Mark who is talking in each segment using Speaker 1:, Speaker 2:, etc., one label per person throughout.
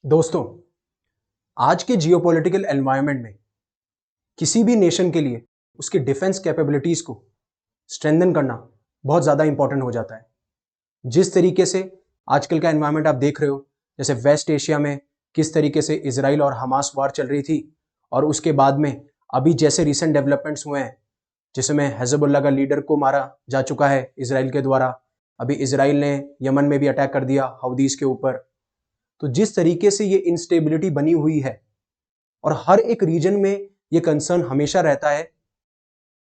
Speaker 1: दोस्तों, आज के जियोपॉलिटिकल एनवायरनमेंट में किसी भी नेशन के लिए उसकी डिफेंस कैपेबिलिटीज को स्ट्रेंथन करना बहुत ज़्यादा इंपॉर्टेंट हो जाता है। जिस तरीके से आजकल का एनवायरनमेंट आप देख रहे हो, जैसे वेस्ट एशिया में किस तरीके से इजराइल और हमास वार चल रही थी, और उसके बाद में अभी जैसे रिसेंट डेवलपमेंट्स हुए हैं, जिसमें हिजबुल्लाह का लीडर को मारा जा चुका है इजराइल के द्वारा। अभी इजराइल ने यमन में भी अटैक कर दिया हौदीस के ऊपर। तो जिस तरीके से ये इंस्टेबिलिटी बनी हुई है, और हर एक रीजन में ये कंसर्न हमेशा रहता है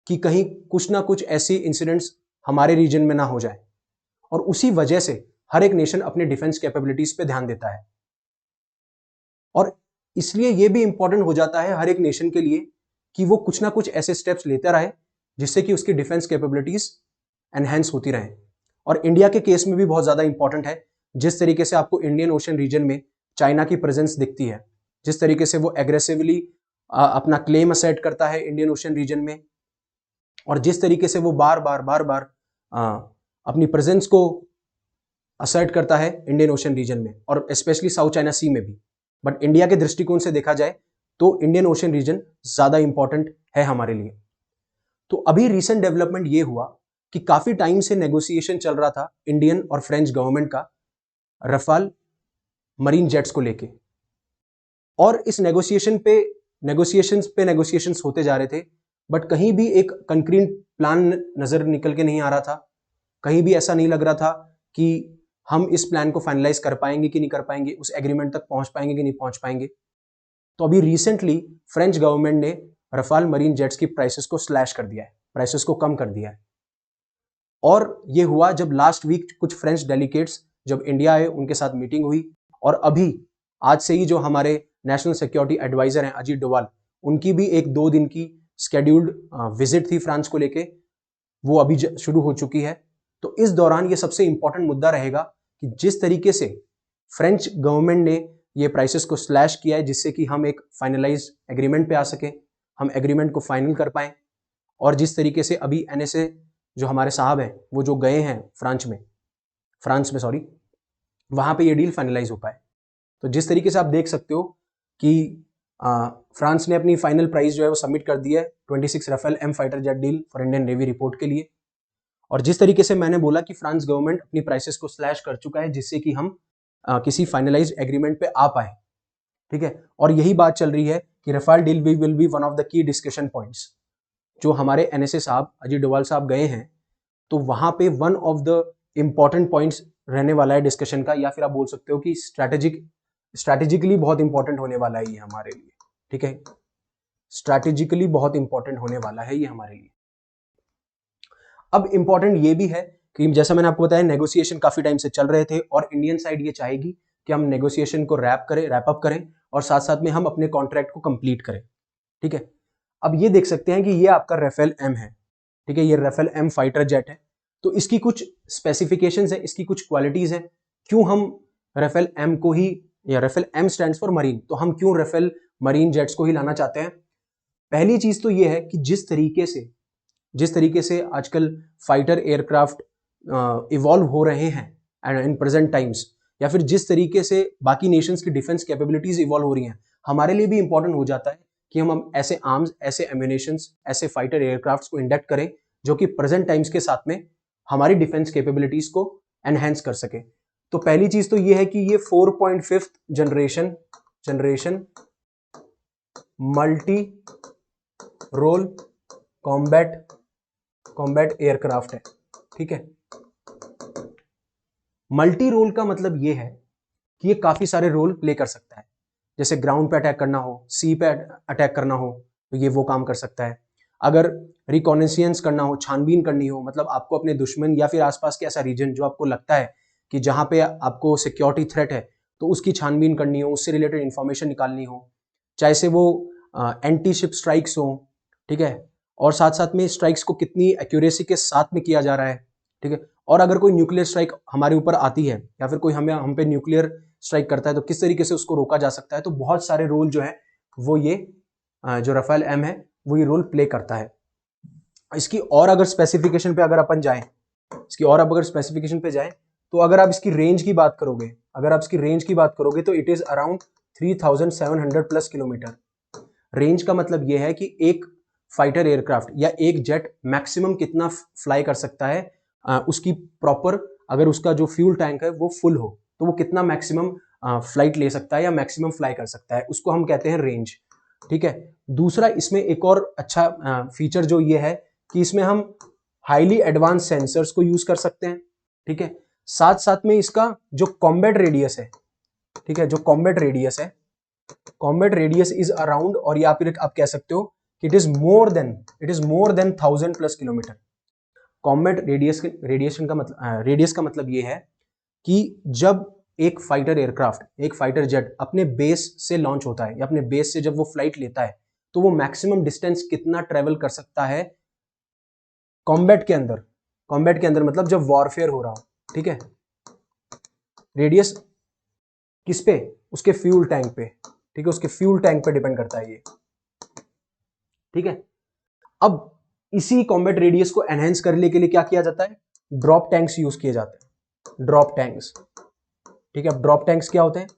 Speaker 1: कि कहीं कुछ ना कुछ ऐसे इंसिडेंट्स हमारे रीजन में ना हो जाए, और उसी वजह से हर एक नेशन अपने डिफेंस कैपेबिलिटीज पे ध्यान देता है। और इसलिए ये भी इंपॉर्टेंट हो जाता है हर एक नेशन के लिए कि वो कुछ ना कुछ ऐसे स्टेप्स लेता रहे जिससे कि उसकी डिफेंस कैपेबिलिटीज एनहेंस होती रहें। और इंडिया के केस में भी बहुत ज्यादा इंपॉर्टेंट है, जिस तरीके से आपको इंडियन ओशन रीजन में चाइना की प्रेजेंस दिखती है, जिस तरीके से वो एग्रेसिवली अपना क्लेम असेट करता है इंडियन ओशन रीजन में, और जिस तरीके से वो बार बार अपनी प्रेजेंस को असर्ट करता है इंडियन ओशन रीजन में, और स्पेशली साउथ चाइना सी में भी। बट इंडिया के दृष्टिकोण से देखा जाए तो इंडियन ओशन रीजन ज्यादा इंपॉर्टेंट है हमारे लिए। तो अभी रिसेंट डेवलपमेंट ये हुआ कि काफी टाइम से नेगोशिएशन चल रहा था इंडियन और फ्रेंच गवर्नमेंट का रफाल मरीन जेट्स को लेके, और इस नेगोशिएशंस होते जा रहे थे, बट कहीं भी एक कंक्रीट प्लान नजर निकल के नहीं आ रहा था। कहीं भी ऐसा नहीं लग रहा था कि हम इस प्लान को फाइनलाइज कर पाएंगे कि नहीं कर पाएंगे, उस एग्रीमेंट तक पहुंच पाएंगे कि नहीं पहुंच पाएंगे। तो अभी रिसेंटली फ्रेंच गवर्नमेंट ने रफाल मरीन जेट्स की प्राइसेस को स्लैश कर दिया है, प्राइसेस को कम कर दिया है। और ये हुआ जब लास्ट वीक कुछ फ्रेंच डेलीगेट्स जब इंडिया आए, उनके साथ मीटिंग हुई, और अभी आज से ही जो हमारे नेशनल सिक्योरिटी एडवाइजर हैं अजीत डोवाल, उनकी भी एक 2 दिन की स्केड्यूल्ड विजिट थी फ्रांस को लेके, वो अभी शुरू हो चुकी है। तो इस दौरान ये सबसे इंपॉर्टेंट मुद्दा रहेगा कि जिस तरीके से फ्रेंच गवर्नमेंट ने ये प्राइसेस को स्लैश किया है, जिससे कि हम एक फाइनलाइज एग्रीमेंट पे आ सके, हम एग्रीमेंट को फाइनल कर पाए, और जिस तरीके से अभी एनएसए जो हमारे साहब हैं वो जो गए हैं फ्रांस में सॉरी, वहां पे ये डील फाइनलाइज हो पाए। तो जिस तरीके से आप देख सकते हो कि फ्रांस ने अपनी फाइनल प्राइस जो है वो सबमिट कर दी है 26 Rafale M fighter jet deal for Indian navy report के लिए। और जिस तरीके से मैंने बोला कि फ्रांस गवर्नमेंट अपनी प्राइसेस को स्लैश कर चुका है, जिससे कि हम किसी फाइनलाइज एग्रीमेंट पे आ पाए, ठीक है। और यही बात चल रही है कि Rafale deal will be one of the key discussion points. जो हमारे एनएसए साहब अजीत डोवाल साहब गए हैं, तो वहां पे one of the important points रहने वाला है डिस्कशन का, या फिर आप बोल सकते हो कि स्ट्रैटेजिकली बहुत इंपॉर्टेंट होने वाला है ये हमारे लिए, ठीक है। स्ट्रैटेजिकली बहुत इंपॉर्टेंट होने वाला है ये हमारे लिए। अब इंपॉर्टेंट ये भी है कि जैसा मैंने आपको बताया, नेगोशिएशन काफी टाइम से चल रहे थे, और इंडियन साइड ये चाहेगी कि हम नेगोशिएशन को रैप अप करें, और साथ साथ में हम अपने कॉन्ट्रैक्ट को कंप्लीट करें, ठीक है। अब ये देख सकते हैं कि ये आपका राफेल एम है, ठीक है, ये राफेल एम फाइटर जेट है। तो इसकी कुछ स्पेसिफिकेशंस है, इसकी कुछ क्वालिटीज है। क्यों हम राफेल एम को ही, या Rafale M stands for marine, तो हम क्यों राफेल मरीन जेट्स को ही लाना चाहते हैं? पहली चीज तो ये है कि जिस तरीके से आजकल फाइटर एयरक्राफ्ट इवॉल्व हो रहे हैं एंड इन प्रेजेंट टाइम्स, या फिर जिस तरीके से बाकी नेशंस की डिफेंस कैपेबिलिटीज इवॉल्व हो रही हैं, हमारे लिए भी इंपॉर्टेंट हो जाता है कि हम ऐसे आर्म्स, ऐसे एम्यूनेशंस, ऐसे फाइटर एयरक्राफ्ट्स को इंडक्ट करें जो कि प्रेजेंट टाइम्स के साथ में हमारी डिफेंस कैपेबिलिटीज को एनहेंस कर सके। तो पहली चीज तो ये है कि ये 4.5 generation multi role combat aircraft है, ठीक है। मल्टी रोल का मतलब ये है कि ये काफी सारे रोल प्ले कर सकता है। जैसे ग्राउंड पे अटैक करना हो, सी पे अटैक करना हो, तो ये वो काम कर सकता है। अगर रिकॉनेसियंस करना हो, छानबीन करनी हो, मतलब आपको अपने दुश्मन या फिर आसपास के ऐसा रीजन जो आपको लगता है कि जहां पे आपको सिक्योरिटी थ्रेट है, तो उसकी छानबीन करनी हो, उससे रिलेटेड इंफॉर्मेशन निकालनी हो, चाहे से वो एंटी शिप स्ट्राइक्स हो, ठीक है, और साथ साथ में स्ट्राइक्स को कितनी एक्यूरेसी के साथ में किया जा रहा है, ठीक है। और अगर कोई न्यूक्लियर स्ट्राइक हमारे ऊपर आती है, या फिर कोई हम पे न्यूक्लियर स्ट्राइक करता है, तो किस तरीके से उसको रोका जा सकता है। तो बहुत सारे रोल जो है वो ये जो राफेल एम है वो ये रोल प्ले करता है। इसकी और अगर स्पेसिफिकेशन पे अगर अपन जाएं, तो अगर आप इसकी रेंज की बात करोगे, अगर आप इसकी रेंज की बात करोगे तो it is around 3700 plus kilometre. Range का मतलब यह है कि एक फाइटर एयरक्राफ्ट या एक जेट मैक्सिमम कितना फ्लाई कर सकता है, उसकी प्रॉपर, अगर उसका जो फ्यूल टैंक है वो फुल हो तो वो कितना मैक्सिमम फ्लाइट ले सकता है या मैक्सिमम फ्लाई कर सकता है, उसको हम कहते हैं रेंज। ठीक है। दूसरा इसमें एक और अच्छा फीचर जो ये है कि इसमें हम हाईली एडवांस सेंसर्स को यूज कर सकते हैं। ठीक है। साथ साथ में इसका जो कॉम्बैट रेडियस है, ठीक है, जो कॉम्बैट रेडियस है, कॉम्बैट रेडियस इज अराउंड, और या फिर आप कह सकते हो कि it is more than 1000 plus kilometre. Combat radius का मतलब ये है कि जब एक फाइटर एयरक्राफ्ट, एक फाइटर जेट अपने बेस से लॉन्च होता है या अपने बेस से जब वो फ्लाइट लेता है तो वो मैक्सिमम डिस्टेंस कितना ट्रेवल कर सकता है कॉम्बैट के अंदर। कॉम्बैट के अंदर मतलब जब वॉरफेयर हो रहा हो। ठीक है। रेडियस किस पे? उसके फ्यूल टैंक पे। ठीक है, उसके फ्यूल टैंक पे डिपेंड करता है ये। ठीक है। अब इसी कॉम्बैट रेडियस को एनहेंस करने के लिए क्या किया जाता है? ड्रॉप टैंक्स यूज किए जाते हैं, ड्रॉप टैंक्स। ठीक है। अब ड्रॉप टैंक्स क्या होते हैं?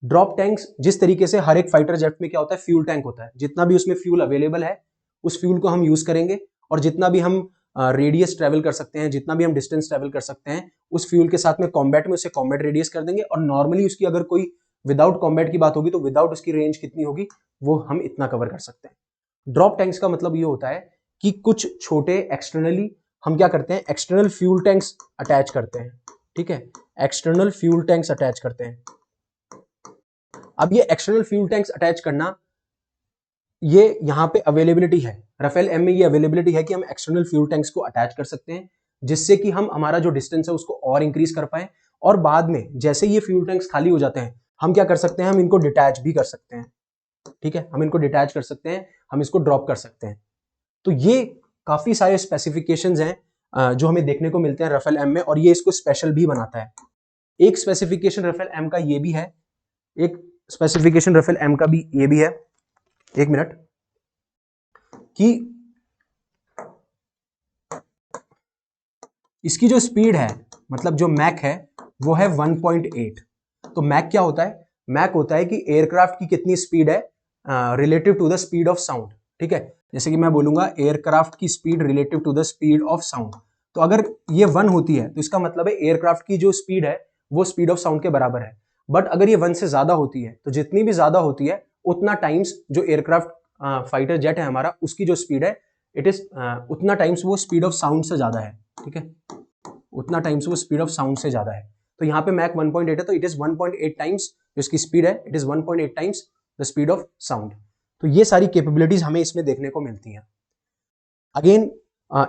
Speaker 1: ड्रॉप टैंक्स जिस तरीके से हर एक फाइटर जेट में क्या होता है, फ्यूल टैंक होता है, जितना भी उसमें फ्यूल अवेलेबल है उस फ्यूल को हम यूज करेंगे, और जितना भी हम रेडियस ट्रेवल कर सकते हैं, जितना भी हम डिस्टेंस ट्रेवल कर सकते हैं उस फ्यूल के साथ में कॉम्बैट में उसे कॉम्बैट रेडियस कर देंगे, और नॉर्मली उसकी अगर कोई विदाउट कॉम्बैट की बात होगी तो विदाउट उसकी रेंज कितनी होगी वो हम इतना कवर कर सकते हैं। ड्रॉप टैंक्स का मतलब ये होता है कि कुछ छोटे एक्सटर्नली हम क्या करते हैं, एक्सटर्नल फ्यूल टैंक्स अटैच करते हैं। ठीक है। एक्सटर्नल फ्यूल टैंक्स अटैच करते हैं। अब ये एक्सटर्नल फ्यूल टैंक्स अटैच करना, ये यहां पे अवेलेबिलिटी है, राफेल एम में ये अवेलेबिलिटी है कि हम एक्सटर्नल फ्यूल टैंक्स को अटैच कर सकते हैं, जिससे कि हम हमारा जो डिस्टेंस है उसको और इंक्रीज कर पाए, और बाद में जैसे ये फ्यूल टैंक्स खाली हो जाते हैं हम क्या कर सकते हैं, हम इनको डिटैच भी कर सकते हैं। ठीक है। हम इनको डिटैच कर सकते हैं, हम इसको ड्रॉप कर सकते हैं। तो ये काफी सारे स्पेसिफिकेशंस हैं जो हमें देखने को मिलते हैं राफेल एम में, और ये इसको स्पेशल भी बनाता है। एक स्पेसिफिकेशन राफेल एम का ये भी है, एक स्पेसिफिकेशन राफेल एम का भी ये भी है, एक मिनट, कि इसकी जो स्पीड है, मतलब जो मैक है वो है 1.8। तो मैक क्या होता है? मैक होता है कि एयरक्राफ्ट की कितनी स्पीड है relative to the speed of sound. ठीक है। जैसे कि मैं बोलूंगा एयरक्राफ्ट की speed relative to the speed of sound, तो अगर ये 1 होती है तो इसका मतलब है एयरक्राफ्ट की जो स्पीड है वो स्पीड ऑफ साउंड के बराबर है। बट अगर ये 1 से ज्यादा होती है तो जितनी भी ज्यादा होती है उतना टाइम्स जो एयरक्राफ्ट फाइटर जेट है हमारा उसकी जो स्पीड है इट इज उतना टाइम्स वो स्पीड ऑफ साउंड से ज्यादा है। ठीक है। उतना टाइम्स वो स्पीड ऑफ साउंड से ज्यादा है। तो यहाँ पे मैक 1.8 है तो इट इज 1.8 टाइम्स जो इसकी स्पीड है, it is 1.8 times the speed of sound. तो ये सारी कैपेबिलिटीज हमें इसमें देखने को मिलती हैं। अगेन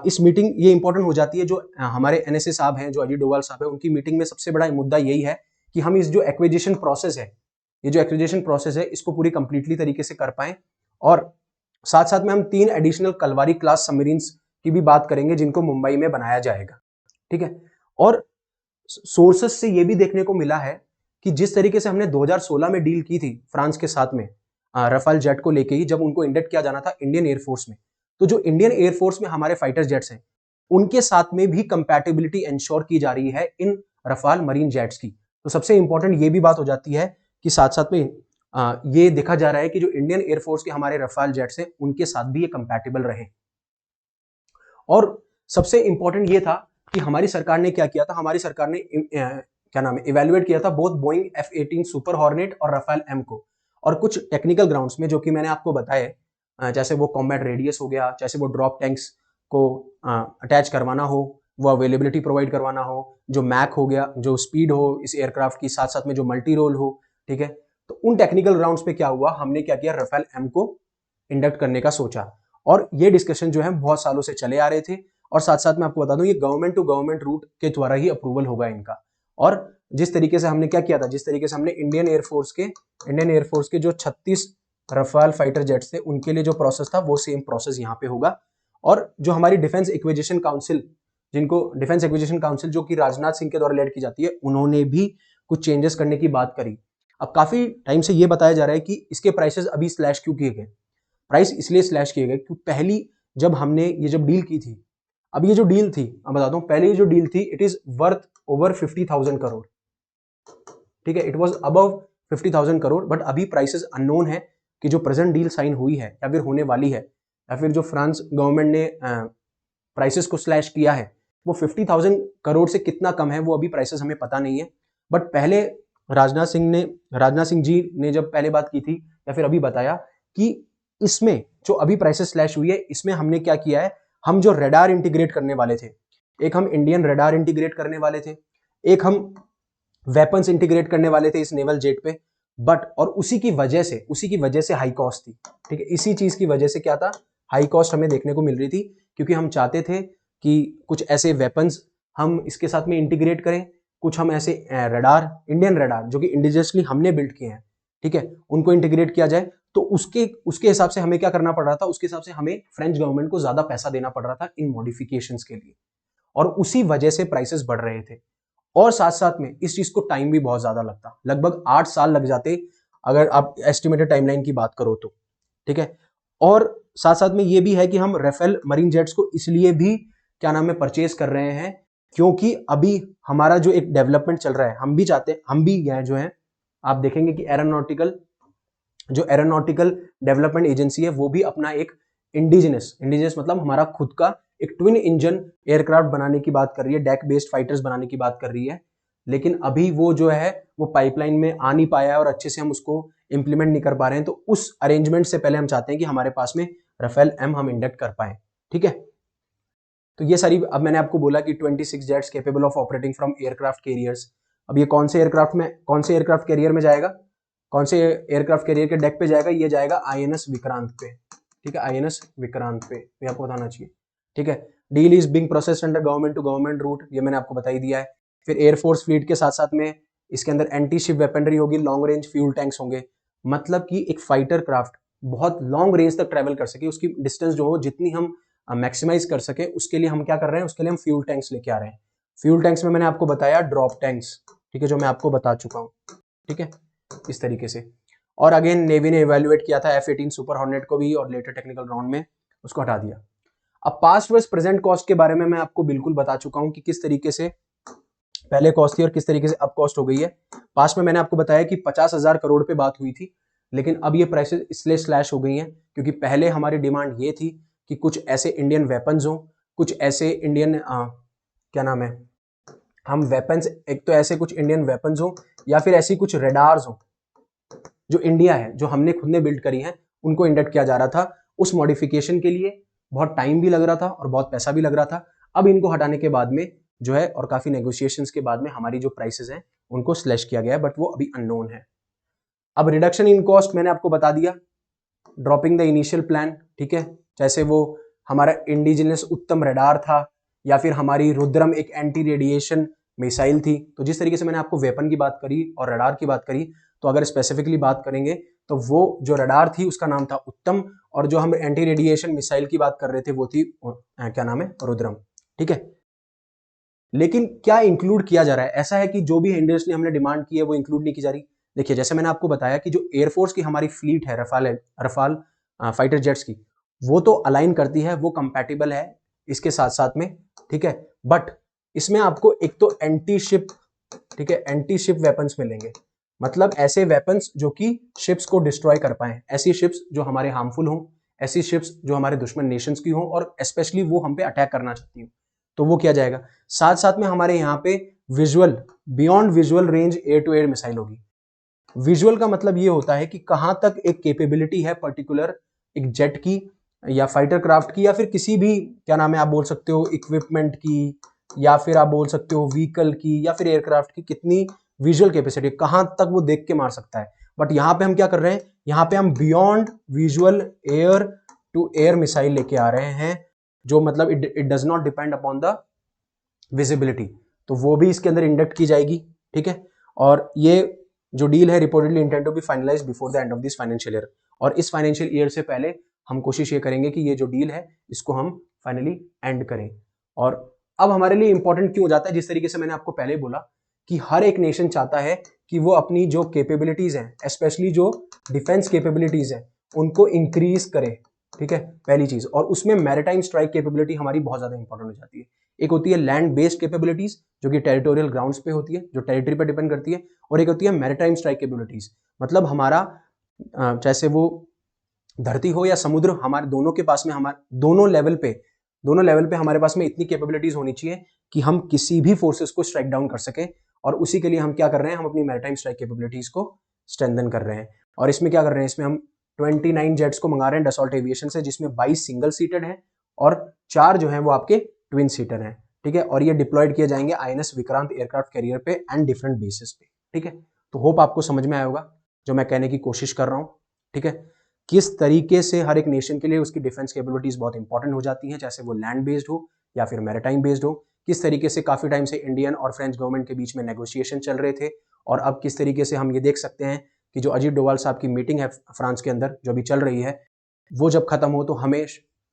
Speaker 1: इस मीटिंग ये इंपॉर्टेंट हो जाती है, जो हमारे एनएसए साहब हैं, जो अजीत डोभाल साहब है, उनकी मीटिंग में सबसे बड़ा मुद्दा यही है कि हम इस जो एक्विजिशन प्रोसेस है, ये जो एक्विजिशन प्रोसेस है इसको पूरी कंप्लीटली तरीके से कर पाए, और साथ साथ में हम 3 एडिशनल कलवारी क्लास सबमरीन्स की भी बात करेंगे जिनको मुंबई में बनाया जाएगा। ठीक है। और सोर्सेस से ये भी देखने को मिला है कि जिस तरीके से हमने 2016 में डील की थी फ्रांस के साथ में रफाल जेट को लेके ही, जब उनको इंडक्ट किया जाना था इंडियन एयरफोर्स में, तो जो इंडियन एयरफोर्स में हमारे फाइटर जेट्स हैं उनके साथ में भी कंपैटिबिलिटी इंश्योर की जा रही है इन रफाल मरीन जेट्स की। तो सबसे इंपॉर्टेंट ये भी बात हो जाती है कि साथ साथ में ये देखा जा रहा है कि जो इंडियन एयरफोर्स के हमारे रफाल जेट्स हैं उनके साथ भी ये कंपैटिबल रहे। और सबसे इंपॉर्टेंट ये था कि हमारी सरकार ने क्या किया था, हमारी सरकार ने क्या नाम है, इवेल्युएट किया था both Boeing F-18 super hornet और रफाल एम को, और कुछ टेक्निकल ग्राउंड्स में जो कि मैंने आपको बताए, जैसे वो कॉम्बैट रेडियस हो गया, जैसे वो ड्रॉप टैंक्स को अटैच करवाना हो, वो अवेलेबिलिटी प्रोवाइड करवाना हो, जो मैक हो गया, जो स्पीड हो इस एयरक्राफ्ट की, साथ साथ में जो मल्टी रोल हो। ठीक है। तो उन टेक्निकल ग्राउंड्स पे क्या हुआ, हमने क्या किया, रफाल एम को इंडक्ट करने का सोचा, और ये डिस्कशन जो है बहुत सालों से चले आ रहे थे। और साथ साथ में आपको बता दूं ये गवर्नमेंट टू गवर्नमेंट रूट के द्वारा ही अप्रूवल होगा इनका। और जिस तरीके से हमने क्या किया था, जिस तरीके से हमने इंडियन एयरफोर्स के जो 36 रफाल फाइटर जेट्स थे उनके लिए जो प्रोसेस था वो सेम प्रोसेस यहाँ पे होगा। और जो हमारी डिफेंस एक्विजिशन काउंसिल, जिनको डिफेंस एक्विजिशन काउंसिल जो कि राजनाथ सिंह के द्वारा लेड की जाती है, उन्होंने भी कुछ चेंजेस करने की बात करी। अब काफी टाइम से ये बताया जा रहा है कि इसके प्राइसेस अभी स्लैश क्यों किए गए। प्राइस इसलिए स्लैश किए गए क्योंकि पहली जब हमने ये जब डील की थी, अब ये जो डील थी, अब बताता हूं, पहले ये जो डील थी it is worth over 50,000 crore. ठीक है, it was above 50,000 crore, but अभी प्राइसेस अननोन है कि जो प्रेजेंट डील साइन हुई है या फिर होने वाली है या फिर जो फ्रांस गवर्नमेंट ने प्राइसेस को स्लैश किया है वो 50,000 करोड़ से कितना कम है, वो अभी प्राइसेस हमें पता नहीं है। बट पहले राजनाथ सिंह जी ने जब पहले बात की थी या फिर अभी बताया कि इसमें जो अभी प्राइसेस स्लैश हुई है इसमें हमने क्या किया है, हम जो रेडार इंटीग्रेट करने वाले थे, एक हम इंडियन रेडार इंटीग्रेट करने वाले थे, एक हम वेपन्स इंटीग्रेट करने वाले थे इस नेवल जेट पे, बट और उसी की वजह से हाई कॉस्ट थी। ठीक है, इसी चीज की वजह से क्या था, हाई कॉस्ट हमें देखने को मिल रही थी, क्योंकि हम चाहते थे कि कुछ ऐसे वेपन्स हम इसके साथ में इंटीग्रेट करें, कुछ हम ऐसे रेडार, इंडियन रेडार जो कि इंडिजिनियसली हमने बिल्ड किए हैं, ठीक है, उनको इंटीग्रेट किया जाए। तो उसके हिसाब से हमें क्या करना पड़ रहा था, उसके हिसाब से हमें फ्रेंच गवर्नमेंट को ज्यादा पैसा देना पड़ रहा था इन मॉडिफिकेशंस के लिए, और उसी वजह से प्राइसेस बढ़ रहे थे। और साथ साथ में इस चीज को टाइम भी बहुत ज्यादा लगता, लगभग 8 साल लग जाते अगर आप एस्टिमेटेड टाइमलाइन की बात करो तो, ठीक है। और साथ साथ में ये भी है कि हम राफेल मरीन जेट्स को इसलिए भी क्या नाम है परचेज कर रहे हैं, क्योंकि अभी हमारा जो एक डेवलपमेंट चल रहा है, हम भी चाहते हैं, हम भी जो है आप देखेंगे कि एरोनॉटिकल डेवलपमेंट एजेंसी है वो भी अपना एक इंडिजिनस मतलब हमारा खुद का एक ट्विन इंजन एयरक्राफ्ट बनाने की बात कर रही है, डेक बेस्ड फाइटर्स बनाने की बात कर रही है। लेकिन अभी वो जो है वो पाइपलाइन में आ नहीं पाया है और अच्छे से हम उसको इंप्लीमेंट नहीं कर पा रहे हैं। तो उस अरेंजमेंट से पहले हम चाहते हैं कि हमारे पास में राफेल एम हम इंडक्ट कर पाए, ठीक है। तो ये सारी, अब मैंने आपको बोला कि 26 jets capable of operating from aircraft carriers. अब ये कौन से एयरक्राफ्ट कैरियर में जाएगा, कौन से एयरक्राफ्ट कैरियर के डेक पे जाएगा, ये जाएगा आईएनएस विक्रांत पे, ठीक है, आईएनएस विक्रांत पे, ये आपको बताना चाहिए, ठीक है। Deal is being processed under government to government route, ये मैंने आपको बता ही दिया है। फिर एयरफोर्स फ्लीट के साथ साथ में इसके अंदर एंटी शिप वेपनरी होगी, लॉन्ग रेंज फ्यूल टैंक्स होंगे, मतलब कि एक फाइटर क्राफ्ट बहुत लॉन्ग रेंज तक ट्रेवल कर सके, उसकी डिस्टेंस जो हो जितनी हम मैक्सिमाइज कर सके, उसके लिए हम क्या कर रहे हैं, उसके लिए हम फ्यूल टैंक्स लेके आ रहे हैं। फ्यूल टैंक्स में मैंने आपको बताया ड्रॉप टैंक्स, ठीक है, जो मैं आपको बता चुका हूँ, ठीक है, इस तरीके से। और अगेन नेवी ने इवेल्युएट किया था F-18 सुपर हॉर्नेट को भी और लेटर टेक्निकल राउंड में उसको हटा दिया। अब पास्ट वर्स प्रेजेंट कॉस्ट के बारे में मैं आपको बिल्कुल बता चुका हूं कि किस तरीके से पहले कॉस्ट थी और किस तरीके से अब कॉस्ट हो गई है। पास्ट में मैंने आपको बताया कि 50,000 करोड़ पे बात हुई थी, लेकिन अब ये प्राइसेस इसलिए स्लैश हो गई हैं क्योंकि पहले हमारी डिमांड ये थी कि कुछ ऐसे इंडियन वेपन्स हो, कुछ ऐसे इंडियन क्या नाम है, हम वेपन्स, एक तो ऐसे कुछ इंडियन वेपन्स हो या फिर ऐसी कुछ रेडार्स हो जो इंडिया है, जो हमने खुद ने बिल्ड करी हैं, उनको इंडक्ट किया जा रहा था। उस मॉडिफिकेशन के लिए बहुत टाइम भी लग रहा था और बहुत पैसा भी लग रहा था। अब इनको हटाने के बाद में जो है और काफी नेगोशिएशंस के बाद में हमारी जो प्राइसेस हैं उनको स्लैश किया गया है, बट वो अभी अननोन है। अब रिडक्शन इन कॉस्ट मैंने आपको बता दिया, ड्रॉपिंग द इनिशियल प्लान, ठीक है, जैसे वो हमारा इंडिजिनस उत्तम रेडार था या फिर हमारी रुद्रम एक एंटी रेडिएशन मिसाइल थी। तो जिस तरीके से मैंने आपको वेपन की बात करी और रडार की बात करी, तो अगर स्पेसिफिकली बात करेंगे तो वो जो रडार थी उसका नाम था उत्तम, और जो हम एंटी रेडिएशन मिसाइल की बात कर रहे थे वो थी क्या नाम है, रुद्रम, ठीक है। लेकिन क्या इंक्लूड किया जा रहा है, ऐसा है कि जो भी इंडस्ट्री हमने डिमांड की है वो इंक्लूड नहीं की जा रही। देखिए जैसे मैंने आपको बताया कि जो एयरफोर्स की हमारी फ्लीट है रफाल फाइटर जेट्स की, वो तो अलाइन करती है, वो कंपैटिबल है इसके साथ साथ में, ठीक है। बट इसमें आपको एक तो एंटी शिप, ठीक है, एंटी शिप वेपन्स मिलेंगे, मतलब ऐसे वेपन्स जो कि शिप्स को डिस्ट्रॉय कर पाए, ऐसी शिप्स जो हमारे हार्मफुल हों, ऐसी शिप्स जो हमारे दुश्मन नेशंस की हों और स्पेशली वो हम पे अटैक करना चाहती हो, तो वो किया जाएगा। साथ साथ में हमारे यहाँ पे visual, beyond visual range air to air missile होगी। विजुअल का मतलब ये होता है कि कहां तक एक कैपेबिलिटी है पर्टिकुलर एक जेट की या फाइटर क्राफ्ट की या फिर किसी भी क्या नाम है आप बोल सकते हो इक्विपमेंट की, या फिर आप बोल सकते हो व्हीकल की या फिर एयरक्राफ्ट की, कितनी विजुअल कैपेसिटी, कहां तक वो देख के मार सकता है। बट यहाँ पे हम क्या कर रहे हैं, यहाँ पे हम beyond visual air to air missile लेके आ रहे हैं, जो मतलब it does not depend upon the visibility, तो वो भी इसके अंदर इंडक्ट की जाएगी, ठीक है। और ये जो डील है reportedly intend to be finalised before the end of this financial year, और इस फाइनेंशियल ईयर से पहले हम कोशिश ये करेंगे कि ये जो डील है इसको हम फाइनली एंड करें। और अब हमारे लिए इंपॉर्टेंट क्यों हो जाता है, जिस तरीके से मैंने आपको पहले बोला कि हर एक नेशन चाहता है कि वो अपनी जो कैपेबिलिटीज हैं, स्पेशली जो डिफेंस कैपेबिलिटीज हैं, उनको इंक्रीज करे, ठीक है, पहली चीज। और उसमें मैरिटाइम स्ट्राइक कैपेबिलिटी हमारी बहुत ज्यादा इंपॉर्टेंट हो जाती है। एक होती है लैंड बेस्ड कैपेबिलिटीज जो कि टेरिटोरियल ग्राउंड्स पे होती है, जो टेरिटरी पर डिपेंड करती है, और एक होती है मैरिटाइम स्ट्राइक कैपेबिलिटीज, मतलब हमारा जैसे वो धरती हो या समुद्र, हमारे दोनों के पास में, हमारे दोनों लेवल पे हमारे पास में इतनी कैपेबिलिटीज होनी चाहिए कि हम किसी भी फोर्सेस को स्ट्राइक डाउन कर सके। और उसी के लिए हम क्या कर रहे हैं, हम अपनी मैरिटाइम स्ट्राइक कैपेबिलिटीज को स्ट्रेंथन कर रहे हैं। और इसमें क्या कर रहे हैं, इसमें हम 29 जेट्स को मंगा रहे हैं डसॉल्ट एविएशन से, जिसमें 22 सिंगल सीटेड हैं और 4 जो हैं वो आपके ट्विन सीटर हैं। ठीक है, और ये डिप्लॉयड किए जाएंगे आईएनएस विक्रांत एयरक्राफ्ट कैरियर पे एंड डिफरेंट बेसिस पे। ठीक है, तो होप आपको समझ में आया होगा जो मैं कहने की कोशिश कर रहा हूं। ठीक है, किस तरीके से हर एक नेशन के लिए उसकी डिफेंस कैपेबिलिटीज बहुत इंपॉर्टेंट हो जाती हैं, चाहे वो लैंड बेस्ड हो या फिर मैरिटाइम बेस्ड हो। किस तरीके से काफी टाइम से इंडियन और फ्रेंच गवर्नमेंट के बीच में नेगोशिएशन चल रहे थे, और अब किस तरीके से हम ये देख सकते हैं कि जो अजीत डोभाल साहब की मीटिंग है फ्रांस के अंदर जो अभी चल रही है, वो जब खत्म हो तो हमें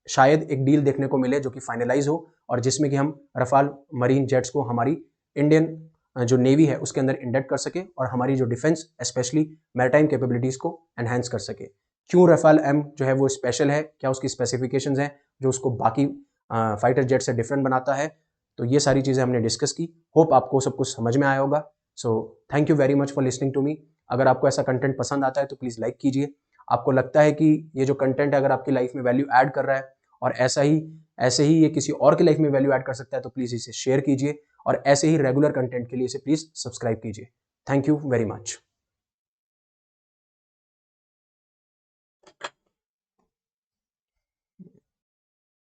Speaker 1: शायद एक डील देखने को मिले जो कि फाइनलाइज हो, और जिसमें कि हम रफाल मरीन जेट्स को हमारी इंडियन जो नेवी है उसके अंदर इंडेक्ट कर सके, और हमारी जो डिफेंस स्पेशली मैरिटाइम कैपेबिलिटीज को एनहांस कर सके। क्यों रफाल एम जो है वो स्पेशल है, क्या उसकी स्पेसिफिकेशंस हैं जो उसको बाकी फाइटर जेट से डिफरेंट बनाता है, तो ये सारी चीज़ें हमने डिस्कस की। होप आपको सब कुछ समझ में आया होगा। So thank you very much for listening to me. अगर आपको ऐसा कंटेंट पसंद आता है तो प्लीज़ लाइक कीजिए। आपको लगता है कि ये जो कंटेंट है अगर आपकी लाइफ में वैल्यू ऐड कर रहा है और ऐसे ही ये किसी और की लाइफ में वैल्यू ऐड कर सकता है, तो प्लीज़ इसे शेयर कीजिए, और ऐसे ही रेगुलर कंटेंट के लिए इसे प्लीज़ सब्सक्राइब कीजिए। Thank you very much.